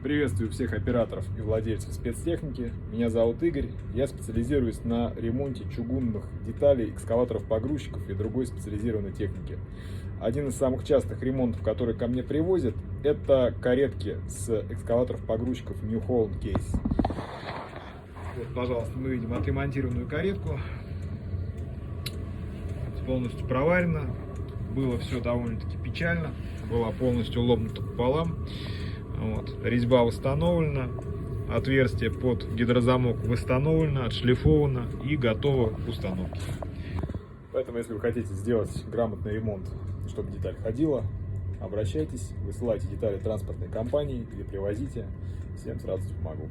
Приветствую всех операторов и владельцев спецтехники. Меня зовут Игорь. Я специализируюсь на ремонте чугунных деталей, экскаваторов, погрузчиков и другой специализированной техники. Один из самых частых ремонтов, которые ко мне привозят, это каретки с экскаваторов, погрузчиков New Holland Case. Вот, пожалуйста, мы видим отремонтированную каретку. Полностью проварена. Было все довольно-таки печально. Была полностью ломнута пополам. Вот. Резьба восстановлена, отверстие под гидрозамок восстановлено, отшлифовано и готово к установке. Поэтому, если вы хотите сделать грамотный ремонт, чтобы деталь ходила, обращайтесь, высылайте детали транспортной компании или привозите. Всем с радостью помогу.